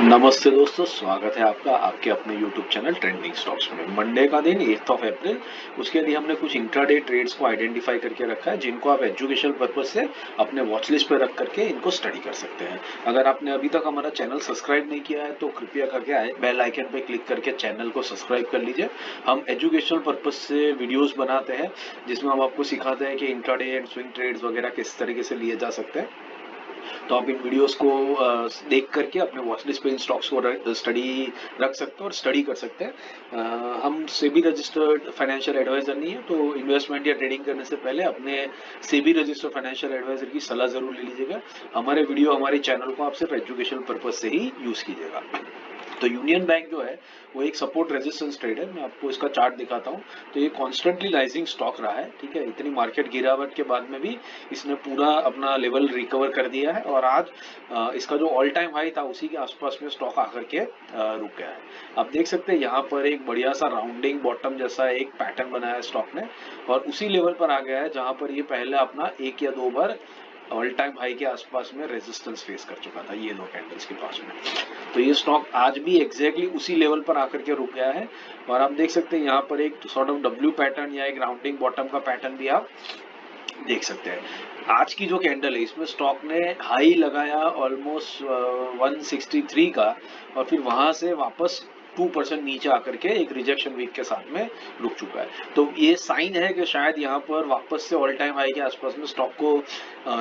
नमस्ते दोस्तों, स्वागत है आपका आपके अपने YouTube चैनल ट्रेंडिंग स्टॉक्स में। मंडे का दिन 8 अप्रैल, उसके लिए हमने कुछ इंट्राडे ट्रेड्स को आइडेंटिफाई करके रखा है जिनको आप एजुकेशनल पर्पज से अपने वॉच लिस्ट पे रख करके इनको स्टडी कर सकते हैं। अगर आपने अभी तक हमारा चैनल सब्सक्राइब नहीं किया है तो कृपया करके बेल आइकन पे क्लिक करके चैनल को सब्सक्राइब कर लीजिए। हम एजुकेशनल पर्पज से वीडियोज बनाते हैं जिसमें हम आपको सिखाते हैं कि इंट्राडे एंड स्विंग ट्रेड्स वगैरह किस तरीके से लिए जा सकते हैं। तो आप इन वीडियोस को देख करके अपने वॉच लिस्ट पे इन स्टॉक्स को स्टडी रख सकते हैं और स्टडी कर सकते हैं। हम सेबी रजिस्टर्ड फाइनेंशियल एडवाइजर नहीं है, तो इन्वेस्टमेंट या ट्रेडिंग करने से पहले अपने सेबी रजिस्टर्ड फाइनेंशियल एडवाइजर की सलाह जरूर ले लीजिएगा। हमारे वीडियो हमारे चैनल को आप सिर्फ एजुकेशनल पर्पज से ही यूज कीजिएगा। तो यूनियन बैंक जो है वो एक सपोर्ट रेजिस्टेंस ट्रेड है। मैं आपको इसका चार्ट दिखाता हूँ। तो ये कॉन्स्टेंटली राइजिंग स्टॉक रहा है, ठीक है। इतनी मार्केट गिरावट के बाद में भी इसने पूरा अपना लेवल रिकवर कर दिया है और आज इसका जो ऑल टाइम हाई था उसी के आसपास में स्टॉक आकर के रुक गया है। आप देख सकते हैं यहाँ पर एक बढ़िया सा राउंडिंग बॉटम जैसा एक पैटर्न बनाया है स्टॉक ने और उसी लेवल पर आ गया है जहां पर ये पहले अपना एक या दो बार ऑल टाइम हाई के आसपास में रेजिस्टेंस फेस कर चुका था ये दो कैंडल्स के पास में। तो ये स्टॉक आज भी एग्जैक्टली उसी लेवल पर आकर के रुक गया है और आप देख सकते हैं यहाँ पर एक सॉर्ट ऑफ डब्ल्यू पैटर्न या एक राउंडिंग बॉटम का पैटर्न भी आप देख सकते हैं। आज की जो कैंडल है इसमें स्टॉक ने हाई लगाया ऑलमोस्ट 163 का और फिर वहां से वापस 2% नीचे आकर के एक रिजेक्शन वीक के साथ में रुक चुका है। तो ये साइन है कि शायद यहाँ पर वापस से ऑल टाइम हाई के आसपास में स्टॉक को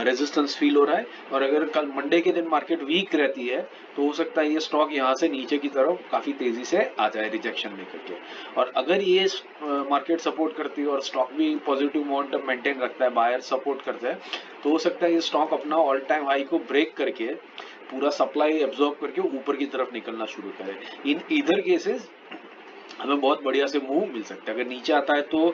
रेजिस्टेंस फील हो रहा है और अगर कल मंडे के दिन मार्केट वीक रहती है तो हो सकता है ये स्टॉक यहाँ से नीचे की तरफ काफी तेजी से आ जाए रिजेक्शन लेकर के। और अगर ये मार्केट सपोर्ट करती है और स्टॉक भी पॉजिटिव मोमेंटम मेंटेन रखता है, बायर सपोर्ट करता है, तो हो सकता है ये स्टॉक अपना ऑल टाइम हाई को ब्रेक करके पूरा सप्लाई एब्जॉर्ब करके ऊपर की तरफ निकलना शुरू करे। इन इधर केसेस हमें बहुत बढ़िया से मूव मिल सकता है। अगर नीचे आता है तो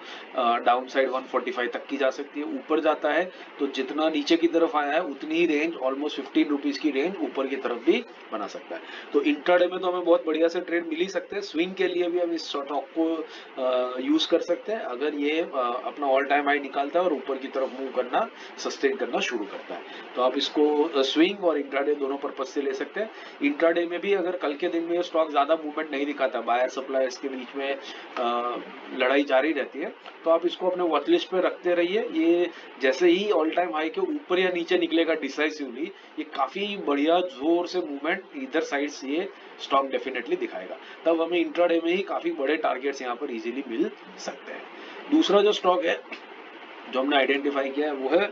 डाउन साइड 145 तक की जा सकती है, ऊपर जाता है तो जितना नीचे की तरफ आया है उतनी ही रेंज ऑलमोस्ट 15 रुपीज की रेंज ऊपर की तरफ भी बना सकता है। तो इंट्राडे में तो हमें बहुत बढ़िया से ट्रेड मिल ही सकते हैं। स्विंग के लिए भी हम इस स्टॉक को यूज कर सकते हैं अगर ये अपना ऑल टाइम हाई निकालता है और ऊपर की तरफ मूव करना सस्टेन करना शुरू करता है। तो आप इसको स्विंग और इंट्राडे दोनों पर्पज से ले सकते हैं। इंट्राडे में भी अगर कल के दिन में स्टॉक ज्यादा मूवमेंट नहीं दिखाता, बायर सप्लायर्स के बीच में लड़ाई जारी रहती है, तो आप इसको अपने वॉच लिस्ट पे रखते रहिए। ये जैसे ही ऑल टाइम हाई के ऊपर या नीचे निकलेगा डिसाइसिवली, ये काफी बढ़िया जोर से मूवमेंट इधर साइड से ये स्टॉक डेफिनेटली दिखाएगा। तब हमें इंट्राडे में ही काफी बड़े टारगेट्स यहाँ पर इजीली मिल सकते हैं। दूसरा जो स्टॉक है जो हमने आइडेंटिफाई किया है वो है,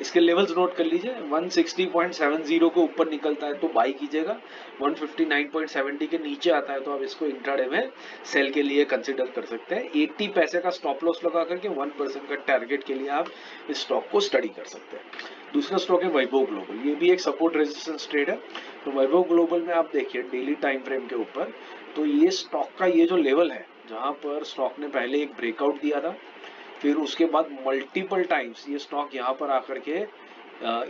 इसके लेवल्स नोट कर लीजिए। 160.70 के ऊपर निकलता है तो बाई कीजिएगा, 159.70 के नीचे आता है तो आप इसको इंट्राडे में सेल के लिए कंसिडर कर सकते हैं। 80 पैसे का स्टॉप लॉस लगा करके 1% का टारगेट के लिए आप इस स्टॉक को स्टडी कर सकते हैं। दूसरा स्टॉक है वैभव ग्लोबल, ये भी एक सपोर्ट रेजिस्टेंस ट्रेड है। तो वैभव ग्लोबल में आप देखिए डेली टाइम फ्रेम के ऊपर, तो ये स्टॉक का ये जो लेवल है जहां पर स्टॉक ने पहले एक ब्रेकआउट दिया था, फिर उसके बाद मल्टीपल टाइम्स ये स्टॉक यहाँ पर आकर के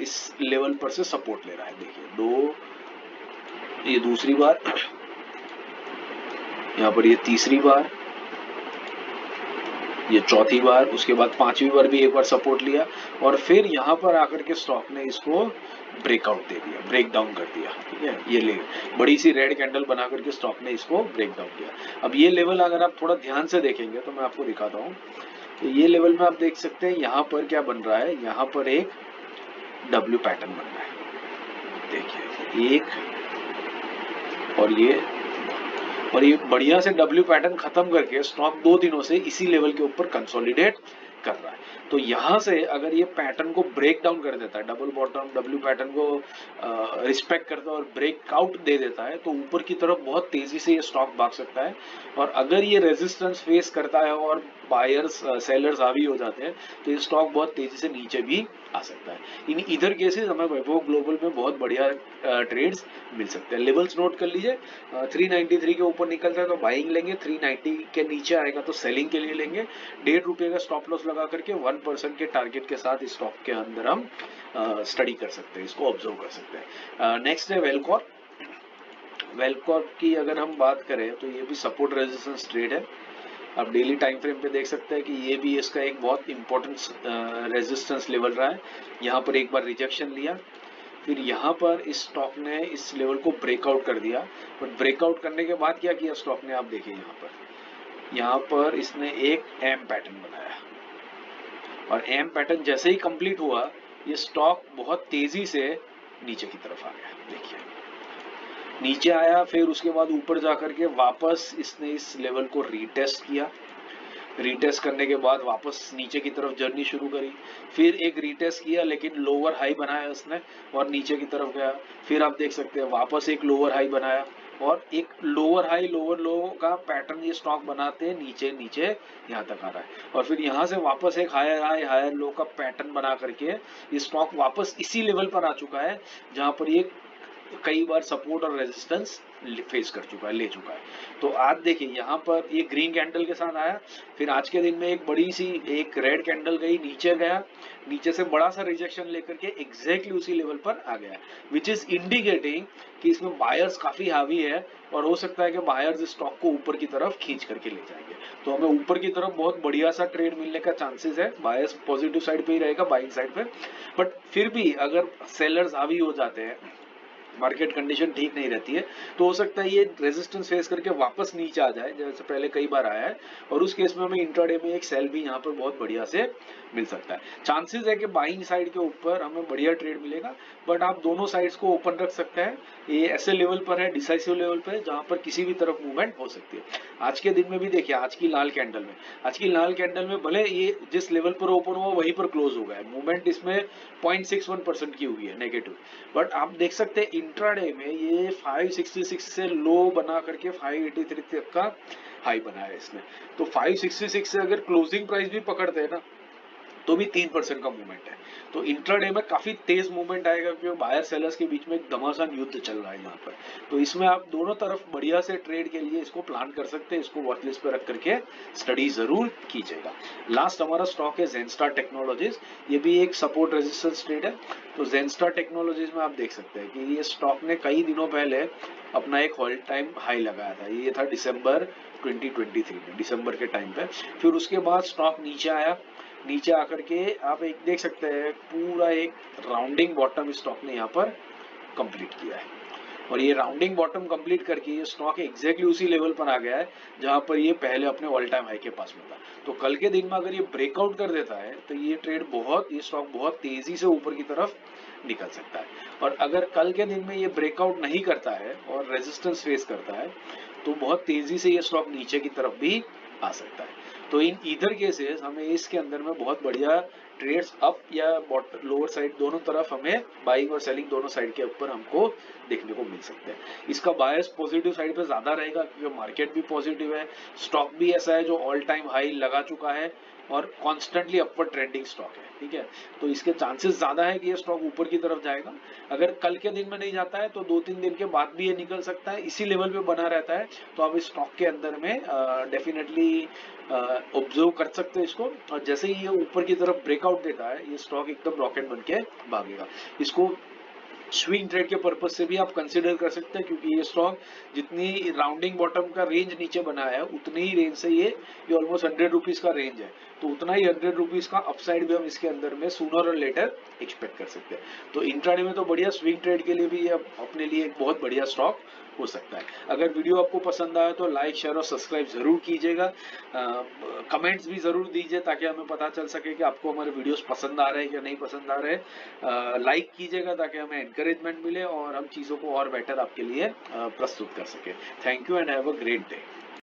इस लेवल पर से सपोर्ट ले रहा है। देखिए ये दूसरी बार, यहाँ पर ये तीसरी बार, ये चौथी बार, उसके बाद पांचवी बार भी एक बार सपोर्ट लिया और फिर यहाँ पर आकर के स्टॉक ने इसको ब्रेकआउट दे दिया, ब्रेक डाउन कर दिया। ठीक है, ये ले बड़ी सी रेड कैंडल बना करके स्टॉक ने इसको ब्रेक डाउन किया। अब ये लेवल अगर आप थोड़ा ध्यान से देखेंगे तो मैं आपको दिखाता हूँ। तो ये लेवल में आप देख सकते हैं यहाँ पर क्या बन रहा है, यहाँ पर एक डब्ल्यू पैटर्न बन रहा है। देखिए एक और ये बढ़िया से डब्ल्यू पैटर्न खत्म करके स्टॉक 2 दिनों से इसी लेवल के ऊपर कंसोलिडेट कर रहा है। तो यहां से अगर ये पैटर्न को ब्रेक डाउन कर देता है, डबल बॉटम डब्ल्यू पैटर्न को रिस्पेक्ट करता है और ब्रेकआउट दे देता है, तो ऊपर की तरफ बहुत तेजी से ये स्टॉक भाग सकता है। और अगर ये रेजिस्टेंस फेस करता है और बायर्स सेलर्स हावी हो जाते हैं तो ये स्टॉक बहुत तेजी से नीचे भी आ सकता है। इन इधर केसेस हमें वैभव ग्लोबल में बहुत बढ़िया ट्रेड्स मिल सकते हैं। लेवल्स नोट कर लीजिए, 393 के ऊपर निकलता है तो बाइंग लेंगे, 390 के नीचे आएगा तो सेलिंग के लिए लेंगे। ₹1.5 का स्टॉप लॉस लगा करके 1% के टारगेट के साथ इस स्टॉक के अंदर हम स्टडी कर सकते हैं, इसको ऑब्जर्व कर सकते हैं। नेक्स्ट है वेलकॉर्प। वेलकॉर्प की अगर हम बात करें तो ये भी सपोर्ट रेजिस्टेंस ट्रेड है। आप डेली टाइम फ्रेम पे देख सकते हैं कि ये भी इसका एक बहुत इंपॉर्टेंट रेजिस्टेंस लेवल रहा है। यहाँ पर एक बार रिजेक्शन लिया फिर यहाँ पर इस स्टॉक ने इस लेवल को ब्रेकआउट कर दिया, बट ब्रेकआउट करने के बाद क्या किया स्टॉक ने, आप देखिए यहाँ पर इसने एक एम पैटर्न बनाया, और एम पैटर्न जैसे ही कंप्लीट हुआ ये स्टॉक बहुत तेजी से नीचे की तरफ आ गया। देखिए नीचे आया, फिर उसके बाद ऊपर जाकर के वापस इसने इस लेवल को रीटेस्ट किया, रीटेस्ट करने के बाद वापस नीचे की तरफ जर्नी शुरू करी, फिर एक रीटेस्ट किया लेकिन लोअर हाई बनाया उसने और नीचे की तरफ गया, फिर आप देख सकते हैं वापस एक लोअर हाई बनाया और एक लोअर हाई लोअर लो का पैटर्न ये स्टॉक बनाते हैं, नीचे नीचे यहाँ तक आ रहा है, और फिर यहाँ से वापस एक हायर हाई हायर लो का पैटर्न बना करके ये स्टॉक वापस इसी लेवल पर आ चुका है जहां पर ये कई बार सपोर्ट और रेजिस्टेंस फेस कर चुका है, ले चुका है। तो आज देखिए यहाँ पर ये ग्रीन कैंडल के साथ आया, फिर आज के दिन में एक बड़ी सी एक रेड कैंडल गई, नीचे गया, नीचे से बड़ा सा रिजेक्शन लेकर के एग्जैक्टली उसी लेवल पर आ गया, विच इज इंडिकेटिंग कि इसमें बायर्स काफी हावी है और हो सकता है कि बायर्स स्टॉक को ऊपर की तरफ खींच करके ले जाएंगे। तो हमें ऊपर की तरफ बहुत बढ़िया सा ट्रेड मिलने का चांसेस है, बायर्स पॉजिटिव साइड पे ही रहेगा, बाइंग साइड पे, बट फिर भी अगर सेलर्स हावी हो जाते हैं, मार्केट कंडीशन ठीक नहीं रहती है, तो हो सकता है ये रेजिस्टेंस फेस करके वापस नीचे आ जाए जैसे पहले कई बार आया है, और उस केस में हमें इंट्राडे में एक सेल भी यहाँ पर बहुत बढ़िया से मिल सकता है। चांसेस है कि बाइंग साइड के ऊपर हमें बढ़िया ट्रेड मिलेगा, बट आप दोनों साइड्स को ओपन रख सकते हैं, ये ऐसे लेवल पर है, डिसाइसिव लेवल पर है जहां पर किसी भी तरफ मूवमेंट हो सकती है। आज के दिन में भी देखिए आज की लाल कैंडल में भले ये जिस लेवल पर ओपन हुआ वहीं पर क्लोज हो गया, मूवमेंट इसमें 0.61% की हुई है नेगेटिव, बट आप देख सकते हैं इंट्राडे में ये 566 से लो बना करके 583 तक का हाई बनाया है इसने। तो 566 से अगर क्लोजिंग प्राइस भी पकड़ते हैं ना तो भी 3% का मूवमेंट है। तो इंट्राडे में काफी तेज मूवमेंट आएगा क्योंकि बायर सेलर्स के बीच में एक घमासान युद्ध चल रहा है यहाँ पर। तो इसमें आप दोनों तरफ बढ़िया से ट्रेड के लिए इसको प्लान कर सकते हैं, इसको वॉच लिस्ट पे रख करके स्टडी जरूर कीजिएगा। लास्ट हमारा स्टॉक है जेनस्टार टेक्नोलॉजीज, ये भी एक सपोर्ट रेजिस्टेंस ट्रेड है। तो जेनस्टार टेक्नोलॉजीज में आप देख सकते हैं कि ये स्टॉक ने कई दिनों पहले अपना एक ऑल टाइम हाई लगाया था, ये था दिसंबर 2023 में, दिसंबर के टाइम पे। फिर उसके बाद स्टॉक नीचे आया, नीचे आकर के आप एक देख सकते हैं पूरा एक राउंडिंग बॉटम स्टॉक ने यहाँ पर कंप्लीट किया है, और ये राउंडिंग बॉटम कंप्लीट करके ये स्टॉक एग्जैक्टली उसी लेवल पर आ गया है जहां पर ये पहले अपने ऑल टाइम हाई के पास में था। तो कल के दिन में अगर ये ब्रेकआउट कर देता है तो ये स्टॉक बहुत तेजी से ऊपर की तरफ निकल सकता है, और अगर कल के दिन में ये ब्रेकआउट नहीं करता है और रेजिस्टेंस फेस करता है तो बहुत तेजी से ये स्टॉक नीचे की तरफ भी आ सकता है। तो इन ईदर केसेस हमें इसके अंदर में बहुत बढ़िया ट्रेड्स अप या लोअर साइड दोनों तरफ हमें बाइंग और सेलिंग दोनों साइड के ऊपर हमको देखने को मिल सकते हैं। इसका बायस पॉजिटिव साइड पे ज्यादा रहेगा क्योंकि मार्केट भी पॉजिटिव है, स्टॉक भी ऐसा है जो ऑल टाइम हाई लगा चुका है और कॉन्स्टेंटली अपवर्ड ट्रेंडिंग स्टॉक है, ठीक है। तो इसके चांसेस ज्यादा है कि ये स्टॉक ऊपर की तरफ जाएगा। अगर कल के दिन में नहीं जाता है तो 2-3 दिन के बाद भी ये निकल सकता है, इसी लेवल पे बना रहता है तो आप इस स्टॉक के अंदर में डेफिनेटली ऑब्जर्व कर सकते हैं इसको, और जैसे ही ये ऊपर की तरफ ब्रेकआउट देता है ये स्टॉक एकदम रॉकेट बन के भागेगा। इसको स्विंग ट्रेड के पर्पज से भी आप कंसिडर कर सकते हैं क्योंकि ये स्टॉक जितनी राउंडिंग बॉटम का रेंज नीचे बनाया है उतनी ही रेंज से ये ऑलमोस्ट 100 रुपीज का रेंज है, तो उतना ही 100 रुपीज का अपसाइड भी हम इसके अंदर में सूनर और लेटर एक्सपेक्ट कर सकते हैं। तो इंट्राडे में तो बढ़िया स्विंग ट्रेड के लिए भी ये अपने लिए एक बहुत बढ़िया स्टॉक हो सकता है। अगर वीडियो आपको पसंद आया तो लाइक शेयर और सब्सक्राइब जरूर कीजिएगा, कमेंट्स भी जरूर दीजिए ताकि हमें पता चल सके कि आपको हमारे वीडियोस पसंद आ रहे हैं या नहीं पसंद आ रहे। लाइक कीजिएगा ताकि हमें एनकरेजमेंट मिले और हम चीज़ों को और बेटर आपके लिए प्रस्तुत कर सके। Thank you and have a great day.